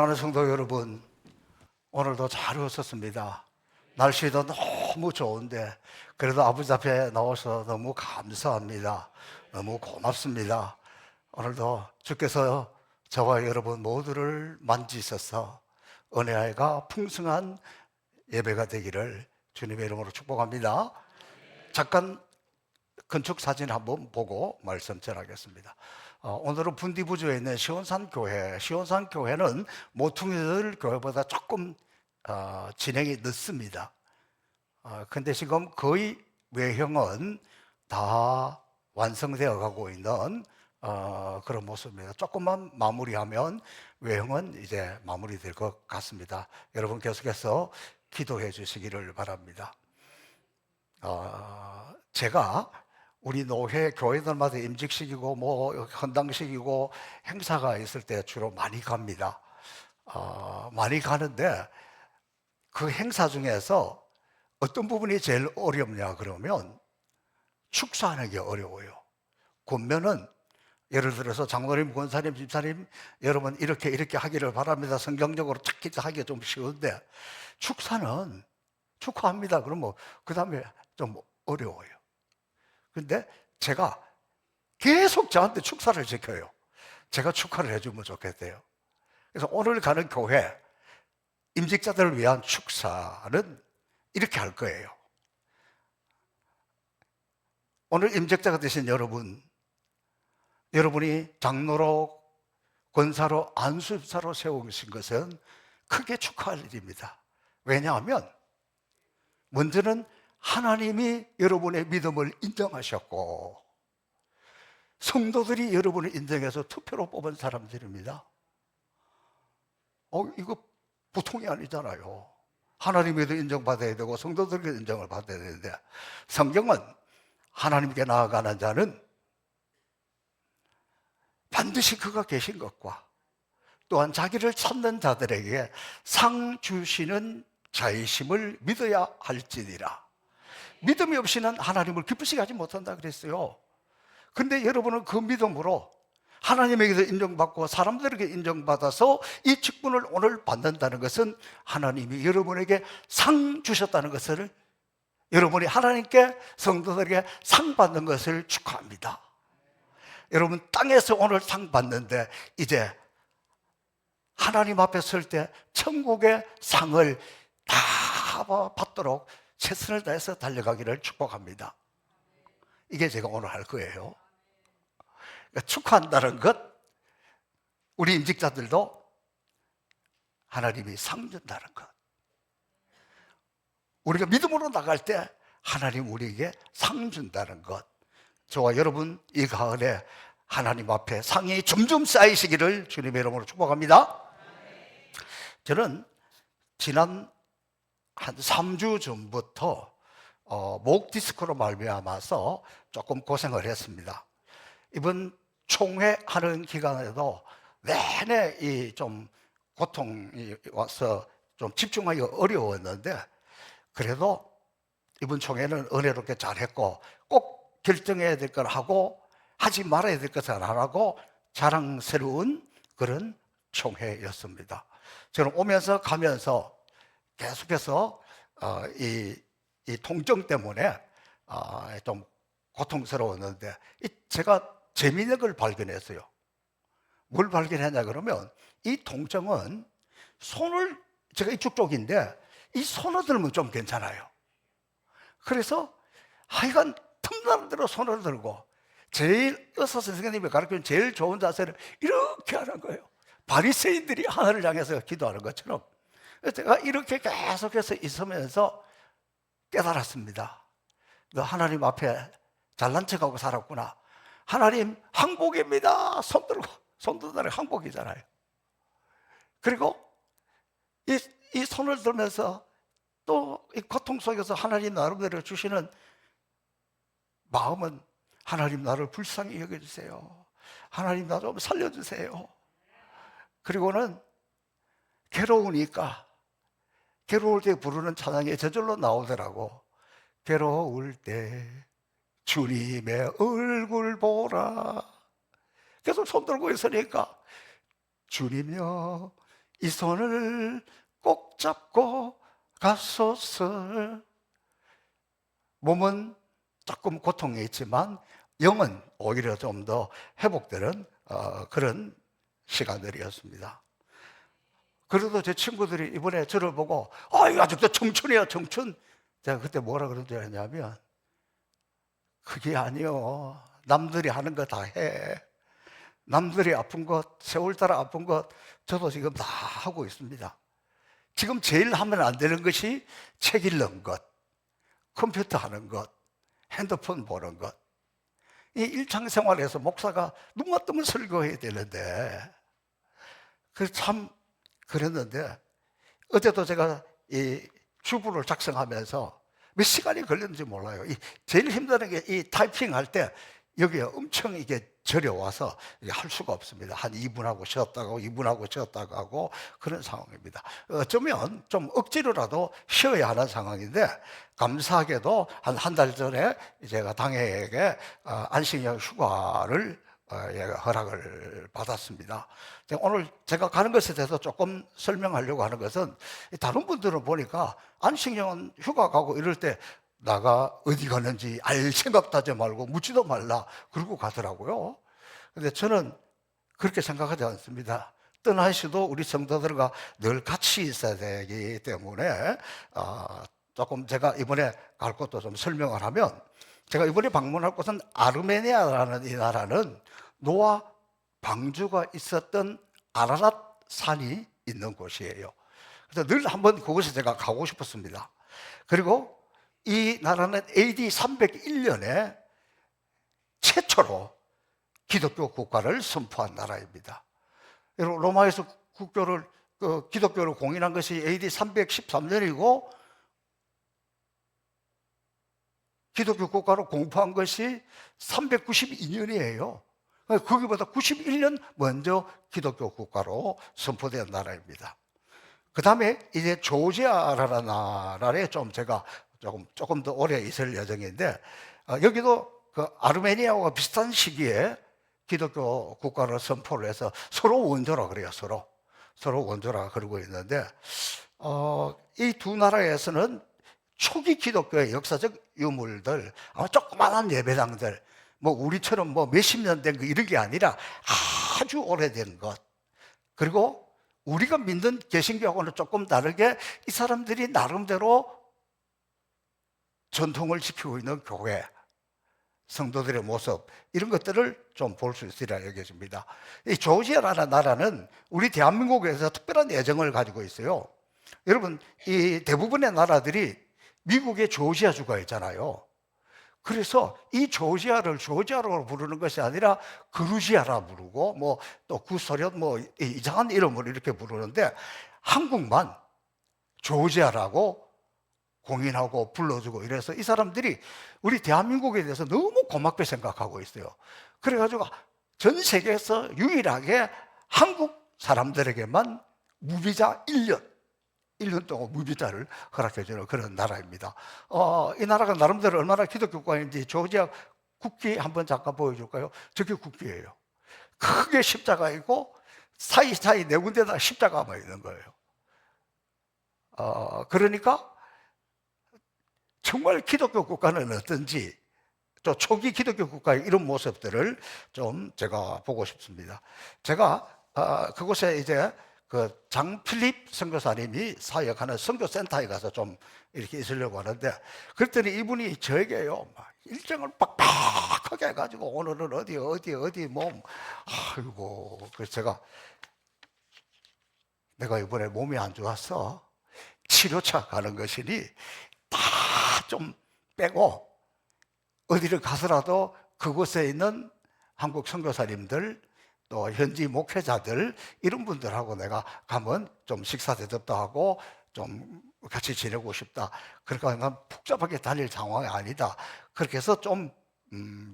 사랑하는 성도 여러분, 오늘도 잘 웃었습니다. 날씨도 너무 좋은데 그래도 아버지 앞에 나와서 너무 감사합니다. 너무 고맙습니다. 오늘도 주께서 저와 여러분 모두를 만지셔서 은혜가 풍성한 예배가 되기를 주님의 이름으로 축복합니다. 잠깐 건축 사진 한번 보고 말씀 전하겠습니다. 오늘은 분디부주에 있는 시온산교회, 시온산교회는 모퉁이들 교회보다 조금 진행이 늦습니다. 근데 지금 거의 외형은 다 완성되어 가고 있는 그런 모습입니다. 조금만 마무리하면 외형은 이제 마무리될 것 같습니다. 여러분 계속해서 기도해 주시기를 바랍니다. 제가 우리 노회 교회들마다 임직식이고 뭐 헌당식이고 행사가 있을 때 주로 많이 갑니다. 많이 가는데 그 행사 중에서 어떤 부분이 제일 어렵냐 그러면 축사하는 게 어려워요. 군면은 예를 들어서 장로님, 권사님, 집사님 여러분 이렇게 하기를 바랍니다. 성경적으로 특히 하기가 좀 쉬운데 축사는 축하합니다. 그러면 그 다음에 좀 어려워요. 근데 제가 계속 저한테 축사를 지켜요. 제가 축하를 해주면 좋겠대요. 그래서 오늘 가는 교회 임직자들을 위한 축사는 이렇게 할 거예요. 오늘 임직자가 되신 여러분이 장로로, 권사로, 안수사로 세우신 것은 크게 축하할 일입니다. 왜냐하면 먼저는 하나님이 여러분의 믿음을 인정하셨고 성도들이 여러분을 인정해서 투표로 뽑은 사람들입니다. 이거 보통이 아니잖아요. 하나님에도 인정받아야 되고 성도들에게 인정을 받아야 되는데 성경은 하나님께 나아가는 자는 반드시 그가 계신 것과 또한 자기를 찾는 자들에게 상 주시는 자이심을 믿어야 할지니라. 믿음이 없이는 하나님을 기쁘시게 하지 못한다 그랬어요. 근데 여러분은 그 믿음으로 하나님에게도 인정받고 사람들에게 인정받아서 이 직분을 오늘 받는다는 것은 하나님이 여러분에게 상 주셨다는 것을, 여러분이 하나님께 성도들에게 상 받는 것을 축하합니다. 여러분 땅에서 오늘 상 받는데 이제 하나님 앞에 설 때 천국의 상을 다 받도록 최선을 다해서 달려가기를 축복합니다. 이게 제가 오늘 할 거예요. 그러니까 축하한다는 것, 우리 임직자들도 하나님이 상 준다는 것, 우리가 믿음으로 나갈 때 하나님 우리에게 상 준다는 것, 저와 여러분 이 가을에 하나님 앞에 상이 점점 쌓이시기를 주님의 이름으로 축복합니다. 저는 지난 한 3주 전부터 목 디스크로 말미암아서 조금 고생을 했습니다. 이번 총회하는 기간에도 내내 이 좀 고통이 와서 좀 집중하기 어려웠는데 그래도 이번 총회는 은혜롭게 잘했고 꼭 결정해야 될 걸 하고 하지 말아야 될 것을 안 하고 자랑스러운 그런 총회였습니다. 저는 오면서 가면서 계속해서 이 통증 때문에 좀 고통스러웠는데 제가 재미있는 걸 발견했어요. 뭘 발견했냐 그러면 이 통증은 손을, 제가 이쪽 쪽인데 이 손을 들면 좀 괜찮아요. 그래서 하여간 틈나는 대로 손을 들고 제일 의사 선생님이 가르치는 제일 좋은 자세를 이렇게 하는 거예요. 바리새인들이 하늘을 향해서 기도하는 것처럼. 제가 이렇게 계속해서 있으면서 깨달았습니다. 너 하나님 앞에 잘난 척하고 살았구나. 하나님 항복입니다. 손 들다는 항복이잖아요. 그리고 이 손을 들면서 또 이 고통 속에서 하나님 나름대로 주시는 마음은 하나님 나를 불쌍히 여겨주세요. 하나님 나 좀 살려주세요. 그리고는 괴로우니까 괴로울 때 부르는 찬양이 저절로 나오더라고. 괴로울 때 주님의 얼굴 보라. 계속 손 들고 있으니까 주님여 이 손을 꼭 잡고 가소서. 몸은 조금 고통이 있지만 영은 오히려 좀 더 회복되는 그런 시간들이었습니다. 그래도 제 친구들이 이번에 저를 보고 이거 아직도 청춘이야 청춘. 제가 그때 뭐라 그런 줄 아냐면, 그게 아니요, 남들이 하는 거 다 해. 남들이 아픈 것, 세월 따라 아픈 것 저도 지금 다 하고 있습니다. 지금 제일 하면 안 되는 것이 책 읽는 것, 컴퓨터 하는 것, 핸드폰 보는 것. 이 일상생활에서 목사가 눈만 뜨면 설교해야 되는데, 그 참 그랬는데, 어제도 제가 이 주부를 작성하면서 몇 시간이 걸렸는지 몰라요. 제일 힘든 게 이 타이핑할 때 여기에 엄청 이게 저려와서 할 수가 없습니다. 한 2분하고 쉬었다가 2분하고 쉬었다가 하고 그런 상황입니다. 어쩌면 좀 억지로라도 쉬어야 하는 상황인데, 감사하게도 한 달 전에 제가 당회에게 안식년 휴가를 허락을 받았습니다. 오늘 제가 가는 것에 대해서 조금 설명하려고 하는 것은, 다른 분들은 보니까 안식년 휴가 가고 이럴 때 나가 어디 가는지 알 생각도 하지 말고 묻지도 말라 그러고 가더라고요. 근데 저는 그렇게 생각하지 않습니다. 떠나시도 우리 성도들과 늘 같이 있어야 되기 때문에 조금 제가 이번에 갈 곳도 좀 설명을 하면, 제가 이번에 방문할 곳은 아르메니아라는 이 나라는 노아 방주가 있었던 아라랏 산이 있는 곳이에요. 그래서 늘 한번 그곳에 제가 가고 싶었습니다. 그리고 이 나라는 AD 301년에 최초로 기독교 국가를 선포한 나라입니다. 여러분, 로마에서 기독교를 공인한 것이 AD 313년이고 기독교 국가로 공포한 것이 392년이에요. 거기보다 91년 먼저 기독교 국가로 선포된 나라입니다. 그 다음에 이제 조지아라는 나라에 제가 조금 더 오래 있을 예정인데, 여기도 그 아르메니아와 비슷한 시기에 기독교 국가를 선포를 해서 서로 원조라 그래요. 서로 원조라 그러고 있는데, 이 두 나라에서는 초기 기독교의 역사적 유물들, 조그마한 예배당들, 우리처럼 몇십 년 된 거 이런 게 아니라 아주 오래된 것, 그리고 우리가 믿는 개신교하고는 조금 다르게 이 사람들이 나름대로 전통을 지키고 있는 교회, 성도들의 모습, 이런 것들을 좀 볼 수 있으리라 여겨집니다. 이 조지아라는 나라는 우리 대한민국에서 특별한 애정을 가지고 있어요. 여러분, 이 대부분의 나라들이 미국의 조지아주가 있잖아요. 그래서 이 조지아를 조지아로 부르는 것이 아니라 그루지아라 부르고 또 구소련 이상한 이름으로 이렇게 부르는데, 한국만 조지아라고 공인하고 불러주고 이래서 이 사람들이 우리 대한민국에 대해서 너무 고맙게 생각하고 있어요. 그래가지고 전 세계에서 유일하게 한국 사람들에게만 무비자 1년 동안 무비자를 허락해주는 그런 나라입니다. 이 나라가 나름대로 얼마나 기독교 국가인지 조지아 국기 한번 잠깐 보여줄까요? 저게 국기예요. 크게 십자가 있고 사이사이 네 군데다 십자가만 있는 거예요. 그러니까 정말 기독교 국가는 어떤지, 또 초기 기독교 국가의 이런 모습들을 좀 제가 보고 싶습니다. 제가 그곳에 이제 그 장필립 선교사님이 사역하는 선교센터에 가서 좀 이렇게 있으려고 하는데, 그랬더니 이분이 저에게요, 일정을 빡빡하게 해가지고 오늘은 어디 아이고, 그래서 제가 내가 이번에 몸이 안 좋아서 치료차 가는 것이니 다 좀 빼고 어디를 가서라도 그곳에 있는 한국 선교사님들, 또 현지 목회자들, 이런 분들하고 내가 가면 좀 식사 대접도 하고 좀 같이 지내고 싶다. 그러니까 난 복잡하게 다닐 상황이 아니다. 그렇게 해서 좀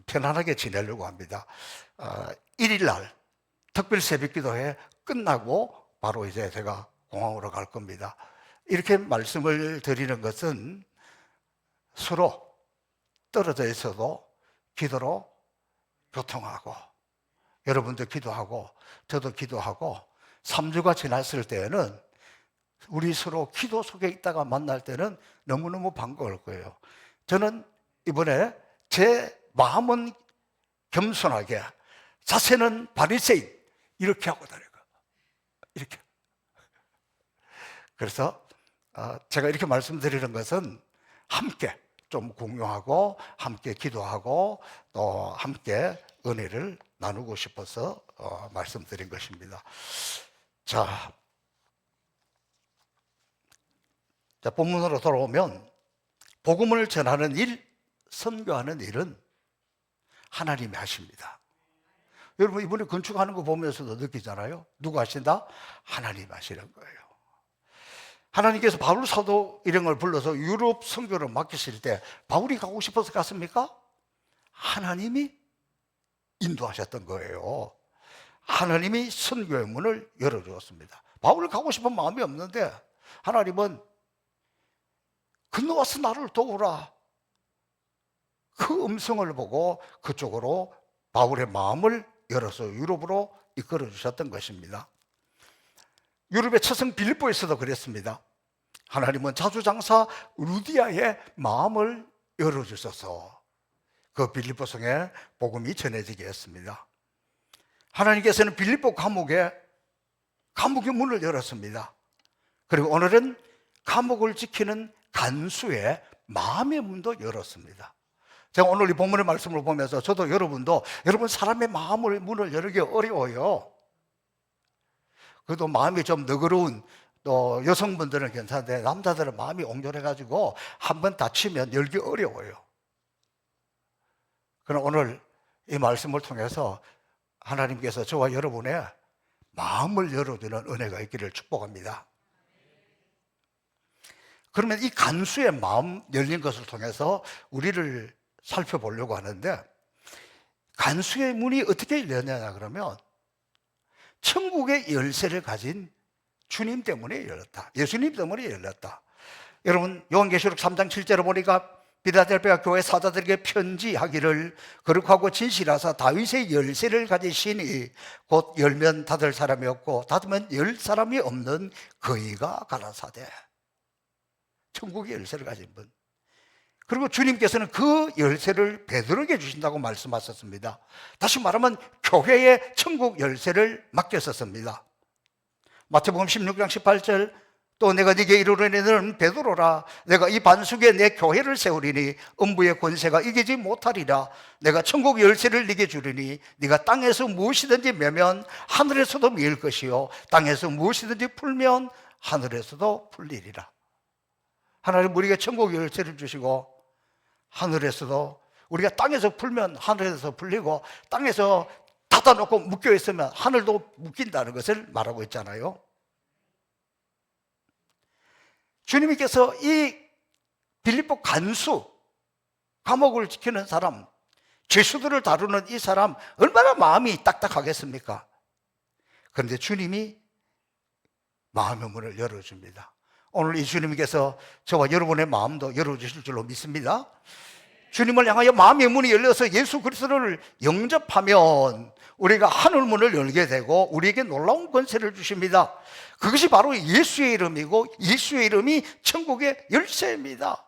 편안하게 지내려고 합니다. 1일 날 특별 새벽기도회 끝나고 바로 이제 제가 공항으로 갈 겁니다. 이렇게 말씀을 드리는 것은 서로 떨어져 있어도 기도로 교통하고, 여러분도 기도하고 저도 기도하고, 3주가 지났을 때에는 우리 서로 기도 속에 있다가 만날 때는 너무너무 반가울 거예요. 저는 이번에 제 마음은 겸손하게, 자세는 바리새인 이렇게 하고 다니고, 이렇게. 그래서 제가 이렇게 말씀드리는 것은 함께 좀 공유하고 함께 기도하고 또 함께 은혜를 나누고 싶어서 말씀드린 것입니다. 자, 본문으로 돌아오면 복음을 전하는 일, 선교하는 일은 하나님이 하십니다. 여러분 이번에 건축하는 거 보면서도 느끼잖아요. 누가 하신다? 하나님이 하시는 거예요. 하나님께서 바울 사도 이런 걸 불러서 유럽 선교를 맡기실 때 바울이 가고 싶어서 갔습니까? 하나님이 인도하셨던 거예요. 하나님이 선교의 문을 열어주었습니다. 바울이 가고 싶은 마음이 없는데 하나님은 건너와서 나를 도우라, 그 음성을 보고 그쪽으로 바울의 마음을 열어서 유럽으로 이끌어 주셨던 것입니다. 유럽의 처성 빌립보에서도 그랬습니다. 하나님은 자주장사 루디아의 마음을 열어주셔서 그 빌립보 성에 복음이 전해지게 했습니다. 하나님께서는 빌립보 감옥의 문을 열었습니다. 그리고 오늘은 감옥을 지키는 간수의 마음의 문도 열었습니다. 제가 오늘 이 본문의 말씀을 보면서 저도 여러분 사람의 문을 열기 어려워요. 그래도 마음이 좀 너그러운 또 여성분들은 괜찮은데 남자들은 마음이 옹졸해가지고 한번 다치면 열기 어려워요. 그럼 오늘 이 말씀을 통해서 하나님께서 저와 여러분의 마음을 열어주는 은혜가 있기를 축복합니다. 그러면 이 간수의 마음 열린 것을 통해서 우리를 살펴보려고 하는데, 간수의 문이 어떻게 열렸냐 그러면 천국의 열쇠를 가진 주님 때문에 열렸다. 예수님 때문에 열렸다. 여러분 요한계시록 3장 7절을 보니까 빌라델피아 교회 사자들에게 편지하기를 거룩하고 진실하사 다윗의 열쇠를 가지시니 곧 열면 닫을 사람이 없고 닫으면 열 사람이 없는 그이가 가라사대. 천국의 열쇠를 가진 분. 그리고 주님께서는 그 열쇠를 베드로에게 주신다고 말씀하셨습니다. 다시 말하면 교회의 천국 열쇠를 맡겼었습니다. 마태복음 16장 18절, 또 내가 네게 이르노니 너는 베드로라, 내가 이 반석에 내 교회를 세우리니 음부의 권세가 이기지 못하리라. 내가 천국 열쇠를 네게 주리니 네가 땅에서 무엇이든지 매면 하늘에서도 매일 것이요 땅에서 무엇이든지 풀면 하늘에서도 풀리리라. 하나님 우리에게 천국 열쇠를 주시고 하늘에서도, 우리가 땅에서 풀면 하늘에서 풀리고 땅에서 닫아놓고 묶여 있으면 하늘도 묶인다는 것을 말하고 있잖아요. 주님께서 이 빌립보 간수, 감옥을 지키는 사람, 죄수들을 다루는 이 사람 얼마나 마음이 딱딱하겠습니까? 그런데 주님이 마음의 문을 열어줍니다. 오늘 이 주님께서 저와 여러분의 마음도 열어주실 줄로 믿습니다. 주님을 향하여 마음의 문이 열려서 예수 그리스도를 영접하면 우리가 하늘문을 열게 되고 우리에게 놀라운 권세를 주십니다. 그것이 바로 예수의 이름이고 예수의 이름이 천국의 열쇠입니다.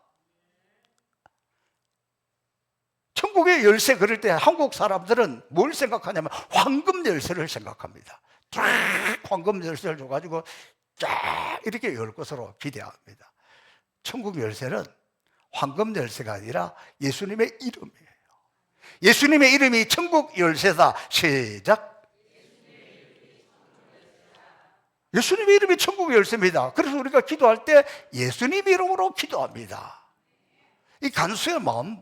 천국의 열쇠 그럴 때 한국 사람들은 뭘 생각하냐면 황금 열쇠를 생각합니다. 쫙 황금 열쇠를 줘가지고 쫙 이렇게 열 것으로 기대합니다. 천국 열쇠는 황금 열쇠가 아니라 예수님의 이름이에요. 예수님의 이름이 천국 열쇠다. 시작. 예수님의 이름이 천국 열쇠입니다. 그래서 우리가 기도할 때 예수님 이름으로 기도합니다. 이 간수의 마음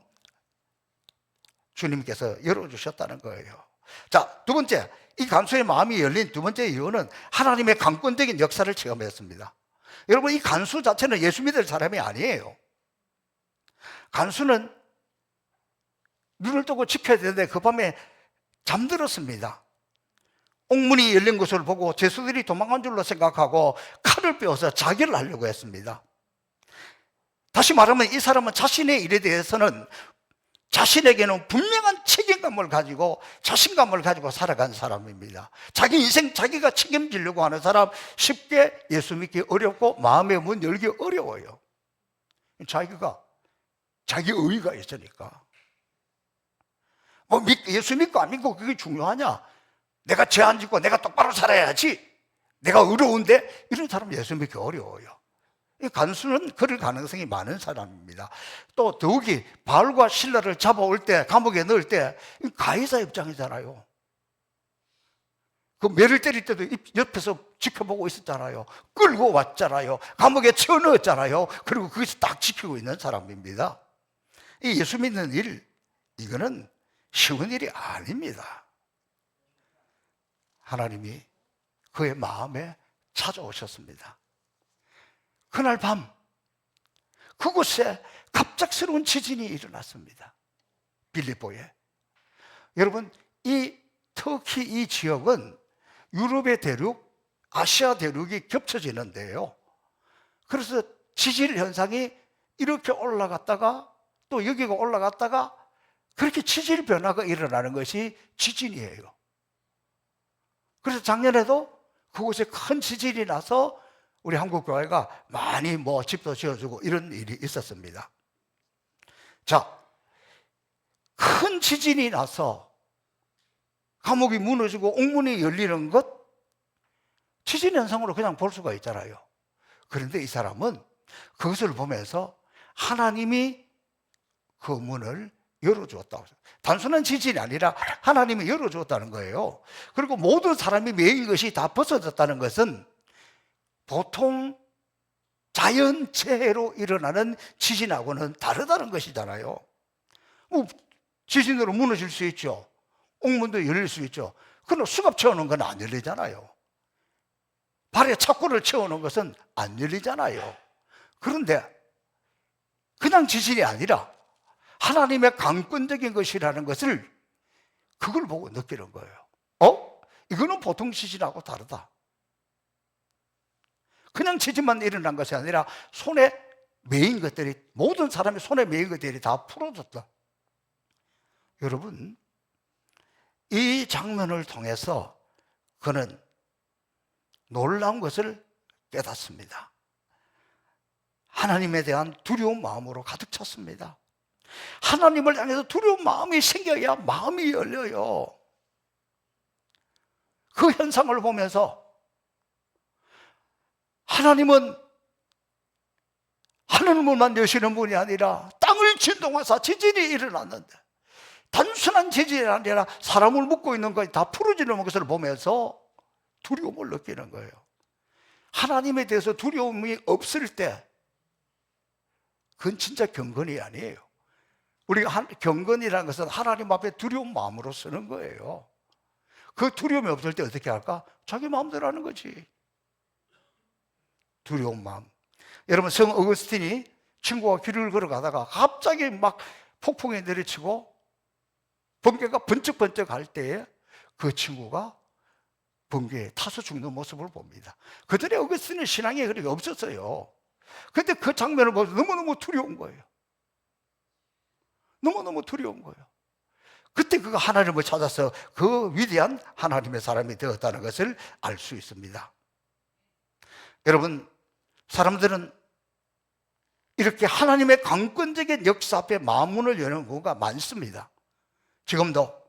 주님께서 열어주셨다는 거예요. 자, 두 번째, 이 간수의 마음이 열린 두 번째 이유는 하나님의 강권적인 역사를 체험했습니다. 여러분, 이 간수 자체는 예수 믿을 사람이 아니에요. 간수는 눈을 뜨고 지켜야 되는데 그 밤에 잠들었습니다. 옥문이 열린 것을 보고 죄수들이 도망간 줄로 생각하고 칼을 빼어서 자결을 하려고 했습니다. 다시 말하면 이 사람은 자신의 일에 대해서는 자신에게는 분명한 책임감을 가지고 자신감을 가지고 살아간 사람입니다. 자기 인생 자기가 책임지려고 하는 사람, 쉽게 예수 믿기 어렵고 마음의 문 열기 어려워요. 자기가 자기 의의가 있으니까. 예수 믿고 안 믿고 그게 중요하냐? 내가 죄 안 짓고 내가 똑바로 살아야지, 내가 의로운데, 이런 사람 예수 믿기 어려워요. 간수는 그럴 가능성이 많은 사람입니다. 또 더욱이 바울과 실라를 잡아올 때, 감옥에 넣을 때 가해자 입장이잖아요. 그 매를 때릴 때도 옆에서 지켜보고 있었잖아요. 끌고 왔잖아요. 감옥에 채워넣었잖아요. 그리고 거기서 딱 지키고 있는 사람입니다. 이 예수 믿는 일, 이거는 쉬운 일이 아닙니다. 하나님이 그의 마음에 찾아오셨습니다. 그날 밤 그곳에 갑작스러운 지진이 일어났습니다. 빌립보에. 여러분, 이 터키 이 지역은 유럽의 대륙, 아시아 대륙이 겹쳐지는데요. 그래서 지질 현상이 이렇게 올라갔다가 또 여기가 올라갔다가 그렇게 지질 변화가 일어나는 것이 지진이에요. 그래서 작년에도 그곳에 큰 지진이 나서 우리 한국교회가 많이 집도 지어주고 이런 일이 있었습니다. 자, 큰 지진이 나서 감옥이 무너지고 옥문이 열리는 것, 지진 현상으로 그냥 볼 수가 있잖아요. 그런데 이 사람은 그것을 보면서 하나님이 그 문을 열어주었다고. 단순한 지진이 아니라 하나님이 열어주었다는 거예요. 그리고 모든 사람이 매인 것이 다 벗어졌다는 것은 보통 자연재해로 일어나는 지진하고는 다르다는 것이잖아요. 지진으로 무너질 수 있죠. 옥문도 열릴 수 있죠. 그러나 수갑 채우는 건 안 열리잖아요. 발에 착고를 채우는 것은 안 열리잖아요. 그런데 그냥 지진이 아니라 하나님의 강권적인 것이라는 것을, 그걸 보고 느끼는 거예요. 이거는 보통 지진하고 다르다. 그냥 지진만 일어난 것이 아니라 손에 매인 것들이, 모든 사람의 손에 매인 것들이 다 풀어졌다. 여러분, 이 장면을 통해서 그는 놀라운 것을 깨닫습니다. 하나님에 대한 두려운 마음으로 가득 찼습니다. 하나님을 향해서 두려운 마음이 생겨야 마음이 열려요. 그 현상을 보면서 하나님은 하늘문만 여시는 분이 아니라 땅을 진동하사 지진이 일어났는데, 단순한 지진이 아니라 사람을 묶고 있는 것이 다 풀어지는 것을 보면서 두려움을 느끼는 거예요. 하나님에 대해서 두려움이 없을 때 그건 진짜 경건이 아니에요. 우리가 경건이라는 것은 하나님 앞에 두려운 마음으로 쓰는 거예요. 그 두려움이 없을 때 어떻게 할까? 자기 마음대로 하는 거지. 두려운 마음. 여러분, 성 어거스틴이 친구가 길을 걸어가다가 갑자기 막 폭풍이 내리치고 번개가 번쩍번쩍 할 때에 그 친구가 번개에 타서 죽는 모습을 봅니다. 그전에 어거스틴은 신앙이 그렇게 없었어요. 그런데 그 장면을 보면서 너무너무 두려운 거예요. 너무너무 두려운 거예요. 그때 그가 하나님을 찾아서 그 위대한 하나님의 사람이 되었다는 것을 알 수 있습니다. 여러분, 사람들은 이렇게 하나님의 강권적인 역사 앞에 마음문을 여는 경우가 많습니다. 지금도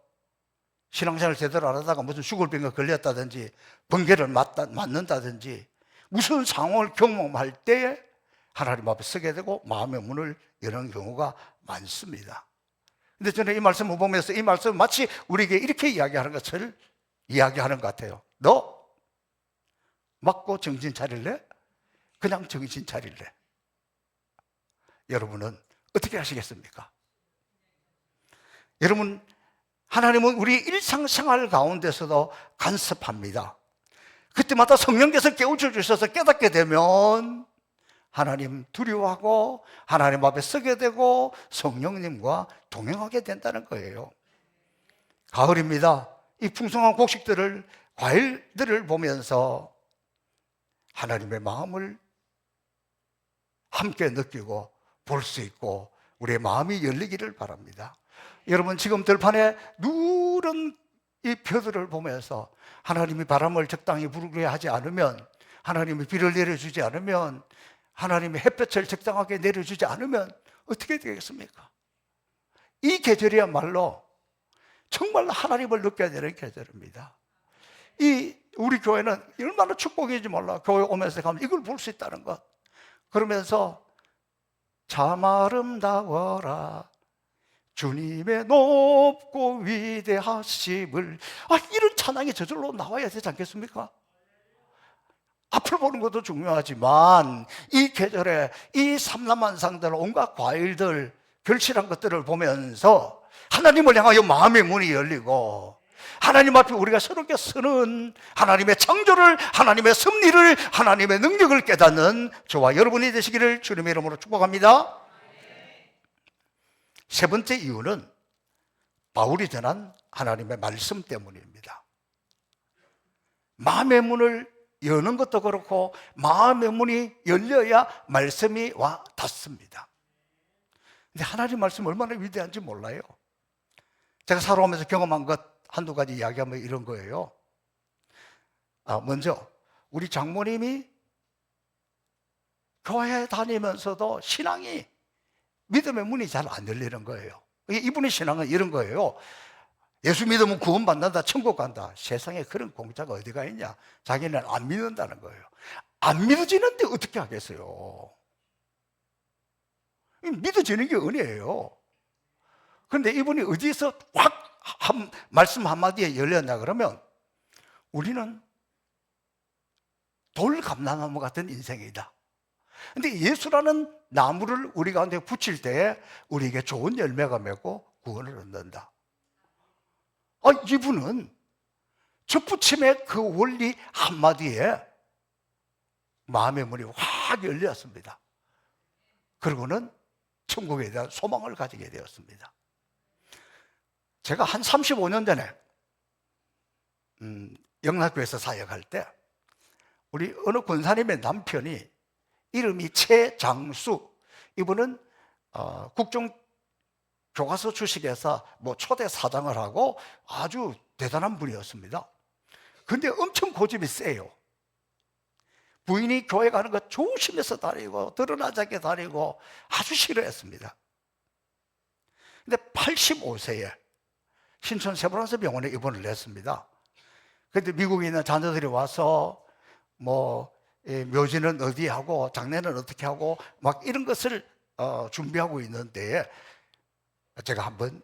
신앙생활 제대로 안 하다가 무슨 죽을 병에 걸렸다든지 번개를 맞는다든지 무슨 상황을 경험할 때 하나님 앞에 서게 되고 마음의 문을 여는 경우가 많습니다. 근데 저는 이 말씀을 보면서 이 말씀은 마치 우리에게 이렇게 이야기하는 것을 이야기하는 것 같아요. 너 맞고 정신 차릴래? 그냥 정신 차릴래? 여러분은 어떻게 하시겠습니까? 여러분, 하나님은 우리 일상생활 가운데서도 간섭합니다. 그때마다 성령께서 깨우쳐 주셔서 깨닫게 되면 하나님 두려워하고 하나님 앞에 서게 되고 성령님과 동행하게 된다는 거예요. 가을입니다. 이 풍성한 곡식들을, 과일들을 보면서 하나님의 마음을 함께 느끼고 볼 수 있고 우리의 마음이 열리기를 바랍니다. 여러분, 지금 들판에 누런 이 벼들을 보면서 하나님이 바람을 적당히 불게 하지 않으면, 하나님이 비를 내려주지 않으면, 하나님이 햇볕을 적당하게 내려주지 않으면 어떻게 되겠습니까? 이 계절이야말로 정말 하나님을 느껴야 되는 계절입니다. 우리 교회는 얼마나 축복인지 몰라. 교회 오면서 가면 이걸 볼 수 있다는 것. 그러면서 참 아름다워라 주님의 높고 위대하심을, 이런 찬양이 저절로 나와야 되지 않겠습니까? 앞을 보는 것도 중요하지만 이 계절에 이 삼라만상들, 온갖 과일들, 결실한 것들을 보면서 하나님을 향하여 마음의 문이 열리고, 하나님 앞에 우리가 새롭게 서는 하나님의 창조를, 하나님의 섭리를, 하나님의 능력을 깨닫는 저와 여러분이 되시기를 주님의 이름으로 축복합니다. 세 번째 이유는 바울이 전한 하나님의 말씀 때문입니다. 마음의 문을 여는 것도 그렇고, 마음의 문이 열려야 말씀이 와 닿습니다. 근데 하나님 말씀 얼마나 위대한지 몰라요. 제가 살아오면서 경험한 것 한두 가지 이야기하면 이런 거예요. 먼저 우리 장모님이 교회 다니면서도 신앙이, 믿음의 문이 잘 안 열리는 거예요. 이분의 신앙은 이런 거예요. 예수 믿으면 구원받는다, 천국 간다. 세상에 그런 공짜가 어디가 있냐. 자기는 안 믿는다는 거예요. 안 믿어지는데 어떻게 하겠어요? 믿어지는 게 은혜예요. 그런데 이분이 어디서 확 말씀 한마디에 열렸냐 그러면, 우리는 돌감람나무 같은 인생이다. 근데 예수라는 나무를 우리 가운데 붙일 때에 우리에게 좋은 열매가 맺고 구원을 얻는다. 이분은 접붙임의 그 원리 한마디에 마음의 문이 확 열렸습니다. 그리고는 천국에 대한 소망을 가지게 되었습니다. 제가 한 35년 전에 영락교에서 사역할 때, 우리 어느 권사님의 남편이 이름이 최장수, 이분은 국정교과서 주식회사 초대 사장을 하고 아주 대단한 분이었습니다. 근데 엄청 고집이 세요. 부인이 교회 가는 거 조심해서 다니고 드러나지 않게 다니고 아주 싫어했습니다. 근데 85세에 신촌 세브란스 병원에 입원을 했습니다. 그런데 미국에 있는 자녀들이 와서 묘지는 어디 하고 장례는 어떻게 하고 막 이런 것을 준비하고 있는데, 제가 한번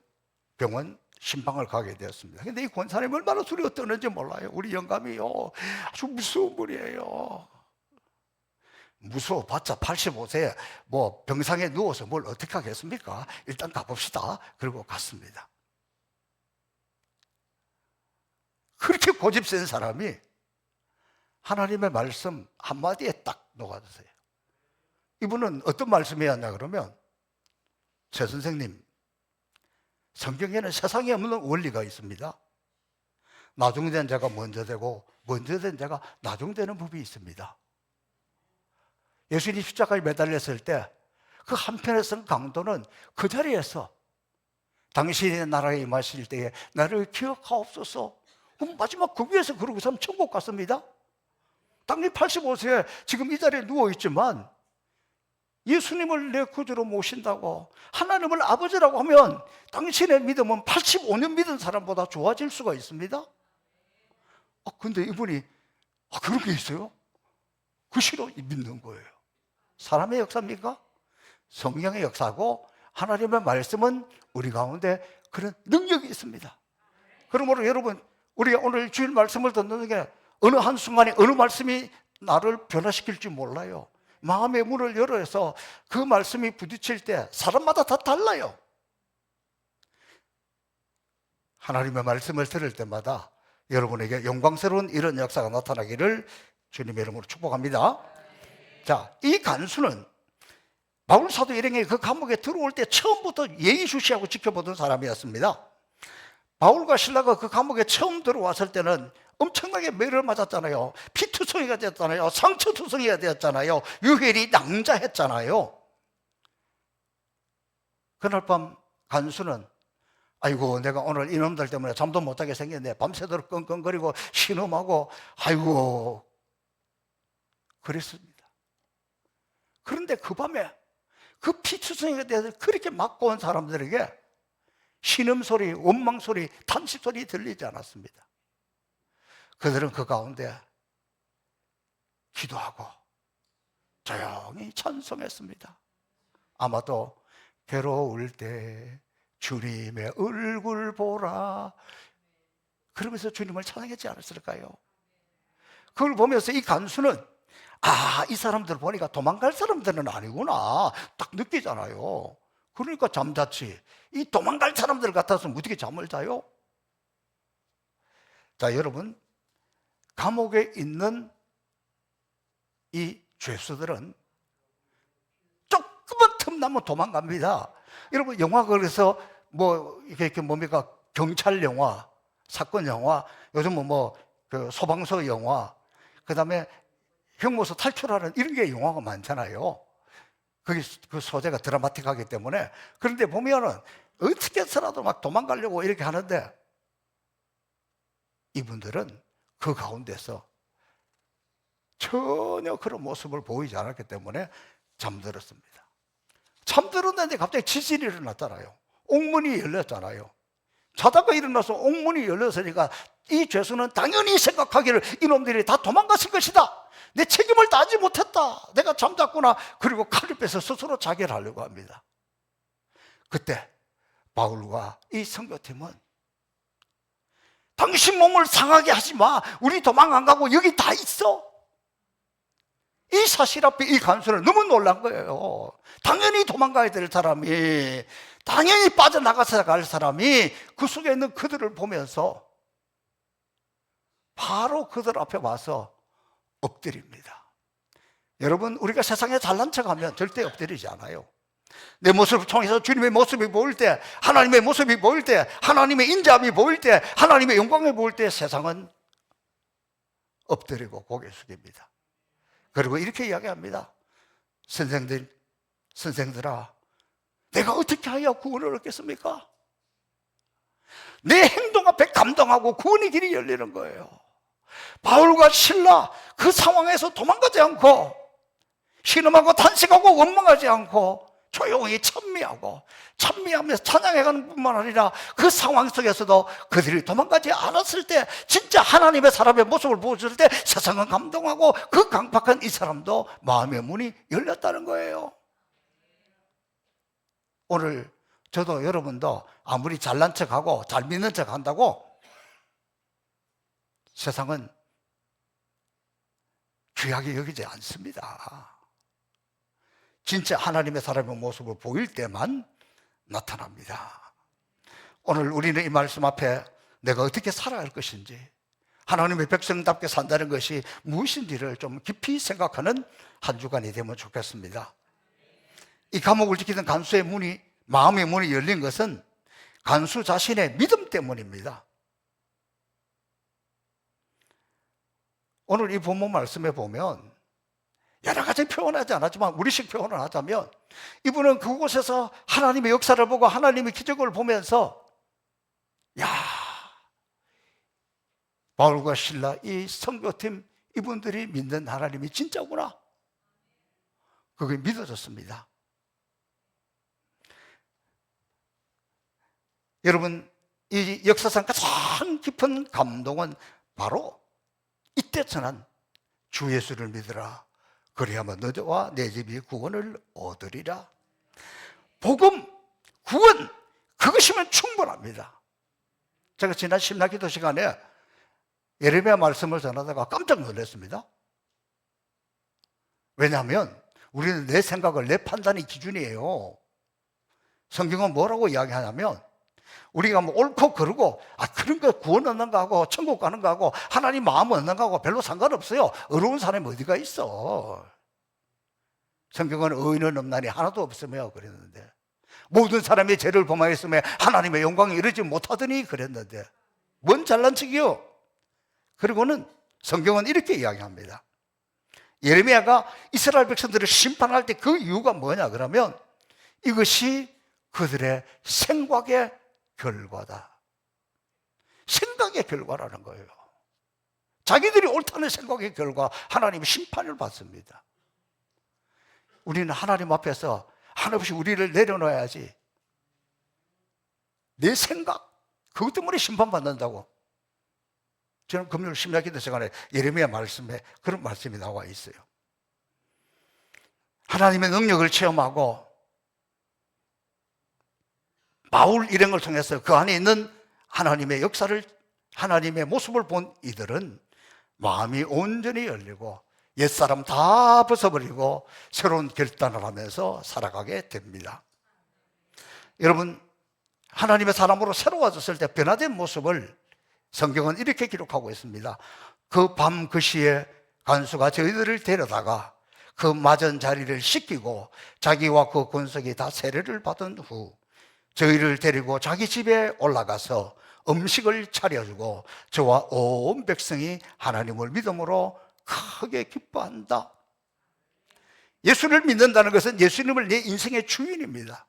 병원 신방을 가게 되었습니다. 근데 이 권사님이 얼마나 두려워 떠는지 몰라요. 우리 영감이요, 아주 무서운 분이에요. 무서워봤자 85세에 병상에 누워서 뭘 어떻게 하겠습니까? 일단 가봅시다. 그리고 갔습니다. 그렇게 고집 센 사람이 하나님의 말씀 한마디에 딱 녹아드세요. 이분은 어떤 말씀이었냐 그러면, 최 선생님, 성경에는 세상에 없는 원리가 있습니다. 나중된 자가 먼저 되고 먼저 된 자가 나중되는 법이 있습니다. 예수님이 십자가에 매달렸을 때 그 한편에 쓴 강도는 그 자리에서 당신의 나라에 임하실 때에 나를 기억하옵소서. 마지막 그 위에서 그러고 서 천국 갔습니다. 당연히 85세에 지금 이 자리에 누워있지만 예수님을 내 구주로 모신다고, 하나님을 아버지라고 하면 당신의 믿음은 85년 믿은 사람보다 좋아질 수가 있습니다. 근데 이분이 그런 게 있어요? 그 시로 믿는 거예요. 사람의 역사입니까? 성령의 역사고, 하나님의 말씀은 우리 가운데 그런 능력이 있습니다. 그러므로 여러분, 우리가 오늘 주일 말씀을 듣는 게 어느 한순간에 어느 말씀이 나를 변화시킬지 몰라요. 마음의 문을 열어서 그 말씀이 부딪힐 때 사람마다 다 달라요. 하나님의 말씀을 들을 때마다 여러분에게 영광스러운 이런 역사가 나타나기를 주님의 이름으로 축복합니다. 자, 이 간수는 바울 사도 일행이 그 감옥에 들어올 때 처음부터 예의주시하고 지켜보던 사람이었습니다. 바울과 실라가 그 감옥에 처음 들어왔을 때는 엄청나게 매를 맞았잖아요. 피투성이가 되었잖아요. 상처투성이가 되었잖아요. 유혈이 낭자했잖아요. 그날 밤 간수는 아이고, 내가 오늘 이놈들 때문에 잠도 못 자게 생겼네. 밤새도록 끙끙거리고 신음하고, 아이고, 그랬습니다. 그런데 그 밤에 그 피투성이에 대해서 그렇게 맞고 온 사람들에게 신음소리, 원망소리, 탄식소리 들리지 않았습니다. 그들은 그 가운데 기도하고 조용히 찬송했습니다. 아마도 괴로울 때 주님의 얼굴 보라, 그러면서 주님을 찬양했지 않았을까요? 그걸 보면서 이 간수는 이 사람들 보니까 도망갈 사람들은 아니구나 딱 느끼잖아요. 그러니까 잠잤지. 이 도망갈 사람들 같아서 어떻게 잠을 자요? 자, 여러분, 감옥에 있는 이 죄수들은 조금만 틈나면 도망갑니다. 여러분, 영화 그래서 이렇게 뭡니까? 경찰 영화, 사건 영화, 요즘은 그 소방서 영화, 그 다음에 형무소 탈출하는 이런 게 영화가 많잖아요. 그게 그 소재가 드라마틱하기 때문에. 그런데 보면은 어떻게 해서라도 막 도망가려고 이렇게 하는데 이분들은 그 가운데서 전혀 그런 모습을 보이지 않았기 때문에 잠들었습니다. 잠들었는데 갑자기 지진이 일어났잖아요. 옥문이 열렸잖아요. 자다가 일어나서 옥문이 열렸으니까 이 죄수는 당연히 생각하기를 이놈들이 다 도망갔을 것이다. 내 책임을 다하지 못했다. 내가 잠잤구나. 그리고 칼을 빼서 스스로 자결 하려고 합니다. 그때 바울과 이 선교팀은 당신 몸을 상하게 하지 마. 우리 도망 안 가고 여기 다 있어. 이 사실 앞에 이 간수는 너무 놀란 거예요. 당연히 도망가야 될 사람이, 당연히 빠져나가서 갈 사람이 그 속에 있는 그들을 보면서 바로 그들 앞에 와서 엎드립니다. 여러분, 우리가 세상에 잘난 척하면 절대 엎드리지 않아요. 내 모습을 통해서 주님의 모습이 보일 때, 하나님의 모습이 보일 때, 하나님의 인자함이 보일 때, 하나님의 영광이 보일 때 세상은 엎드리고 고개 숙입니다. 그리고 이렇게 이야기합니다. 선생들아, 내가 어떻게 하여 구원을 얻겠습니까? 내 행동 앞에 감동하고 구원의 길이 열리는 거예요. 바울과 실라 그 상황에서 도망가지 않고 신음하고 탄식하고 원망하지 않고 조용히 찬미하면서 찬양해가는 뿐만 아니라 그 상황 속에서도 그들이 도망가지 않았을 때, 진짜 하나님의 사람의 모습을 보여줄 때 세상은 감동하고 그 강팍한 이 사람도 마음의 문이 열렸다는 거예요. 오늘 저도 여러분도 아무리 잘난 척하고 잘 믿는 척 한다고 세상은 귀하게 여기지 않습니다. 진짜 하나님의 사람의 모습을 보일 때만 나타납니다. 오늘 우리는 이 말씀 앞에 내가 어떻게 살아야 할 것인지, 하나님의 백성답게 산다는 것이 무엇인지를 좀 깊이 생각하는 한 주간이 되면 좋겠습니다. 이 감옥을 지키던 간수의 문이, 마음의 문이 열린 것은 간수 자신의 믿음 때문입니다. 오늘 이 본문 말씀에 보면 여러 가지 표현하지 않았지만 우리식 표현을 하자면, 이분은 그곳에서 하나님의 역사를 보고 하나님의 기적을 보면서, 야, 바울과 실라 이 선교팀 이분들이 믿는 하나님이 진짜구나, 그게 믿어졌습니다. 여러분, 이 역사상 가장 깊은 감동은 바로 이때 전한 주 예수를 믿으라, 그리하면 너와 내 집이 구원을 얻으리라. 복음, 구원, 그것이면 충분합니다. 제가 지난 심야기도 시간에 예레미야 말씀을 전하다가 깜짝 놀랐습니다. 왜냐하면 우리는 내 생각을, 내 판단이 기준이에요. 성경은 뭐라고 이야기하냐면, 우리가 옳고 그르고 그런 거 구원 얻는 거하고 천국 가는 거하고 하나님 마음 얻는 거하고 별로 상관없어요. 어려운 사람이 어디가 있어. 성경은 의인은 없나니 하나도 없으며 그랬는데, 모든 사람이 죄를 범하였으며 하나님의 영광에 이르지 못하더니 그랬는데, 뭔 잘난 척이요. 그리고는 성경은 이렇게 이야기합니다. 예레미야가 이스라엘 백성들을 심판할 때 그 이유가 뭐냐 그러면, 이것이 그들의 생각에 결과다. 생각의 결과라는 거예요. 자기들이 옳다는 생각의 결과 하나님이 심판을 받습니다. 우리는 하나님 앞에서 한없이 우리를 내려놔야지 내 생각 그것 때문에 심판받는다고. 저는 금요일 심야기도 시간에 예레미야 말씀에 그런 말씀이 나와 있어요. 하나님의 능력을 체험하고 바울 일행을 통해서 그 안에 있는 하나님의 역사를, 하나님의 모습을 본 이들은 마음이 온전히 열리고 옛사람 다 벗어버리고 새로운 결단을 하면서 살아가게 됩니다. 여러분, 하나님의 사람으로 새로워졌을 때 변화된 모습을 성경은 이렇게 기록하고 있습니다. 그 밤 그 시에 간수가 저희들을 데려다가 그 맞은 자리를 씻기고 자기와 그 군속이 다 세례를 받은 후 저희를 데리고 자기 집에 올라가서 음식을 차려주고 저와 온 백성이 하나님을 믿음으로 크게 기뻐한다. 예수를 믿는다는 것은 예수님을 내 인생의 주인입니다.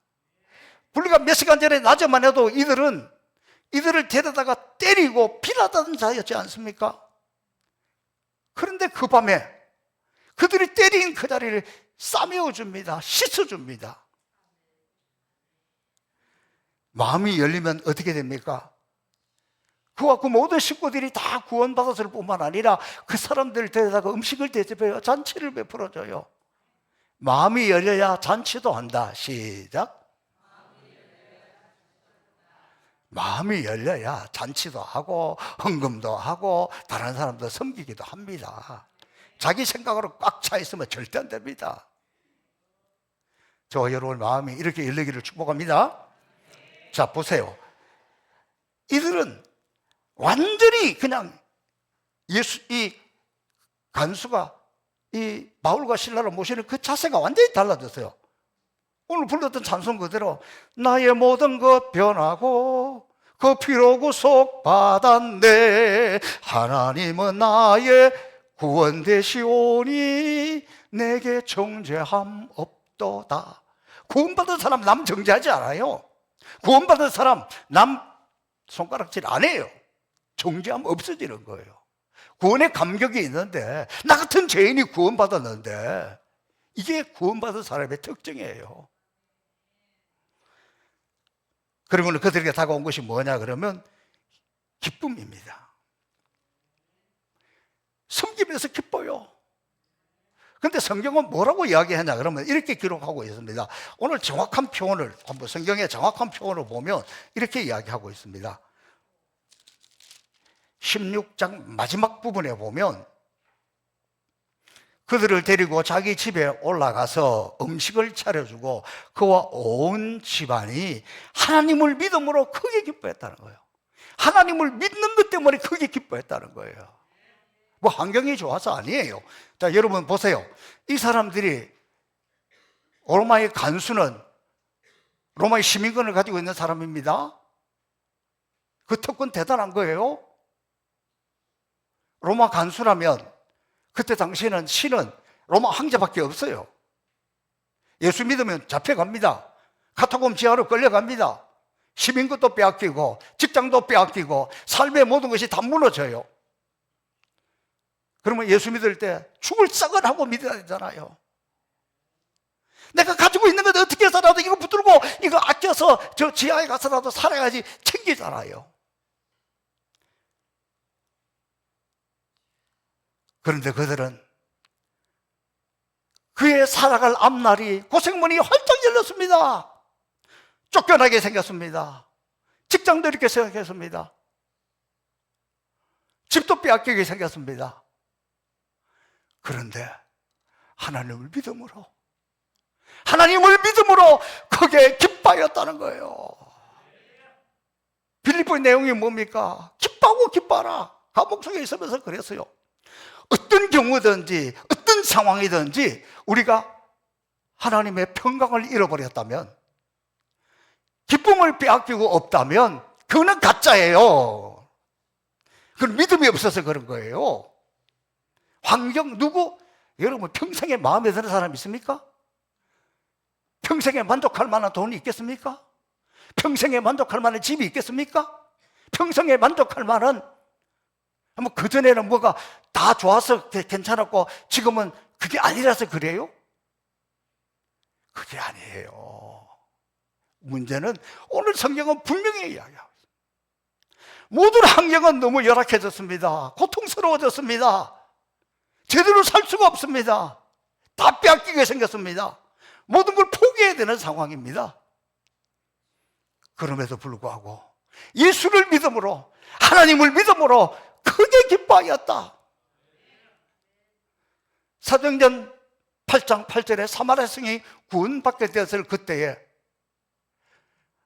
불과 몇 시간 전에 낮에만 해도 이들을 데려다가 때리고 비난하던 자였지 않습니까? 그런데 그 밤에 그들이 때린 그 자리를 싸매어줍니다. 씻어줍니다. 마음이 열리면 어떻게 됩니까? 그와 그 모든 식구들이 다 구원받았을 뿐만 아니라 그 사람들 데려다가 음식을 대접해요. 잔치를 베풀어줘요. 마음이 열려야 잔치도 한다. 시작. 마음이 열려야 잔치도 하고 헌금도 하고 다른 사람도 섬기기도 합니다. 자기 생각으로 꽉 차 있으면 절대 안 됩니다. 저와 여러분 마음이 이렇게 열리기를 축복합니다. 자, 보세요. 이들은 완전히 그냥 이 간수가 이 바울과 실라를 모시는 그 자세가 완전히 달라졌어요. 오늘 불렀던 찬송 그대로 나의 모든 것 변하고 그 피로 구속 받았네. 하나님은 나의 구원 되시오니 내게 정죄함 없도다. 구원받은 사람 남 정죄하지 않아요. 구원받은 사람 남 손가락질 안 해요. 정죄함 없어지는 거예요. 구원의 감격이 있는데 나 같은 죄인이 구원받았는데 이게 구원받은 사람의 특징이에요. 그러면 그들에게 다가온 것이 뭐냐 그러면 기쁨입니다. 섬기면서 기뻐요. 그런데 성경은 뭐라고 이야기하냐 그러면 이렇게 기록하고 있습니다. 오늘 정확한 표현을 한번 성경의 정확한 표현을 보면 이렇게 이야기하고 있습니다. 16장 마지막 부분에 보면 그들을 데리고 자기 집에 올라가서 음식을 차려주고 그와 온 집안이 하나님을 믿음으로 크게 기뻐했다는 거예요. 하나님을 믿는 것 때문에 크게 기뻐했다는 거예요. 뭐 환경이 좋아서 아니에요. 자, 여러분 보세요. 이 사람들이 로마의 간수는 로마의 시민권을 가지고 있는 사람입니다. 그 특권 대단한 거예요. 로마 간수라면 그때 당시에는 신은 로마 황제밖에 없어요. 예수 믿으면 잡혀갑니다. 카타콤 지하로 끌려갑니다. 시민권도 빼앗기고 직장도 빼앗기고 삶의 모든 것이 다 무너져요. 그러면 예수 믿을 때 죽을 싹을 하고 믿어야 되잖아요. 내가 가지고 있는 것 어떻게 해서라도 이거 붙들고 이거 아껴서 저 지하에 가서라도 살아야지 챙기잖아요. 그런데 그들은 그의 살아갈 앞날이 고생문이 활짝 열렸습니다. 쫓겨나게 생겼습니다. 직장도 이렇게 생겼습니다. 집도 빼앗기게 생겼습니다. 그런데 하나님을 믿음으로 크게 기뻐하였다는 거예요. 빌립보의 내용이 뭡니까? 기뻐하고 기뻐하라. 감옥 속에 있으면서 그랬어요. 어떤 경우든지 어떤 상황이든지 우리가 하나님의 평강을 잃어버렸다면, 기쁨을 빼앗기고 없다면 그거는 가짜예요. 그건 믿음이 없어서 그런 거예요. 환경 누구? 여러분 평생에 마음에 드는 사람 있습니까? 평생에 만족할 만한 돈이 있겠습니까? 평생에 만족할 만한 집이 있겠습니까? 평생에 만족할 만한, 뭐 그전에는 뭐가 다 좋아서 괜찮았고 지금은 그게 아니라서 그래요? 그게 아니에요. 문제는 오늘 성경은 분명히 이야기하고 있습니다. 모든 환경은 너무 열악해졌습니다. 고통스러워졌습니다. 제대로 살 수가 없습니다. 다 빼앗기게 생겼습니다. 모든 걸 포기해야 되는 상황입니다. 그럼에도 불구하고 예수를 믿음으로, 하나님을 믿음으로 크게 기뻐하였다. 사도행전 8장 8절에 사마리아 성이 구원받게 되었을 그때에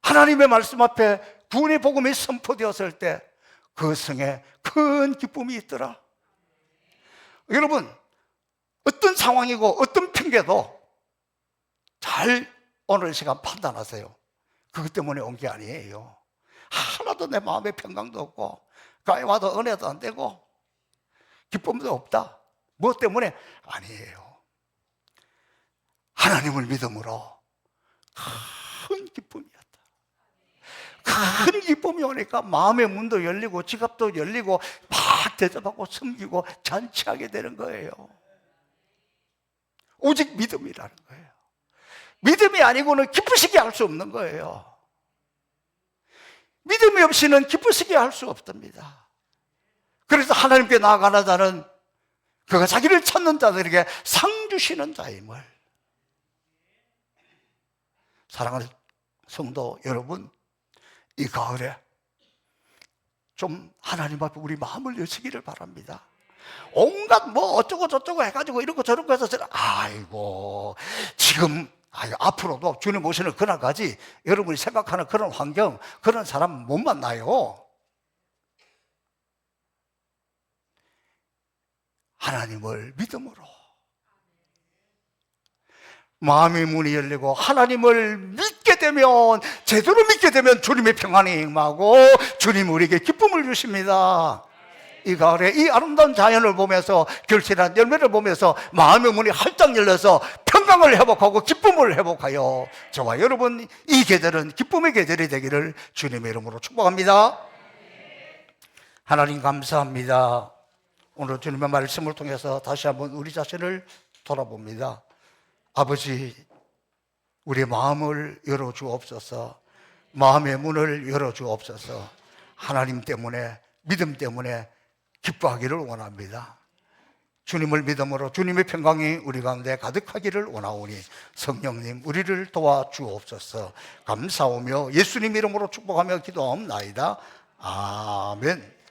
하나님의 말씀 앞에 구원의 복음이 선포되었을 때 그 성에 큰 기쁨이 있더라. 여러분, 어떤 상황이고 어떤 핑계도 잘 오늘 시간 판단하세요. 그것 때문에 온 게 아니에요. 하나도 내 마음에 평강도 없고 가에 와도 은혜도 안 되고 기쁨도 없다. 뭐 때문에? 아니에요. 하나님을 믿음으로 큰 기쁨이었다. 큰 기쁨이 오니까 마음의 문도 열리고 지갑도 열리고 막 대접하고 섬기고 잔치하게 되는 거예요. 오직 믿음이라는 거예요. 믿음이 아니고는 기쁘시게 할 수 없는 거예요. 믿음이 없이는 기쁘시게 할 수 없답니다. 그래서 하나님께 나아가는 자는 그가 자기를 찾는 자들에게 상 주시는 자임을. 사랑하는 성도 여러분, 이 가을에 좀 하나님 앞에 우리 마음을 여시기를 바랍니다. 온갖 뭐 어쩌고 저쩌고 해가지고 이러고 저러고 해서 아이고 지금 앞으로도 주님 오시는 그날까지 여러분이 생각하는 그런 환경, 그런 사람 못 만나요. 하나님을 믿음으로 마음의 문이 열리고 하나님을 믿게 되면, 제대로 믿게 되면 주님의 평안이 임하고 주님 우리에게 기쁨을 주십니다. 이 가을에 이 아름다운 자연을 보면서, 결실한 열매를 보면서 마음의 문이 활짝 열려서 평강을 회복하고 기쁨을 회복하여 저와 여러분 이 계절은 기쁨의 계절이 되기를 주님의 이름으로 축복합니다. 하나님 감사합니다. 오늘 주님의 말씀을 통해서 다시 한번 우리 자신을 돌아봅니다. 아버지, 우리 마음을 열어주옵소서. 마음의 문을 열어주옵소서. 하나님 때문에, 믿음 때문에 기뻐하기를 원합니다. 주님을 믿음으로 주님의 평강이 우리 가운데 가득하기를 원하오니 성령님 우리를 도와주옵소서. 감사하며 예수님 이름으로 축복하며 기도하옵나이다. 아멘.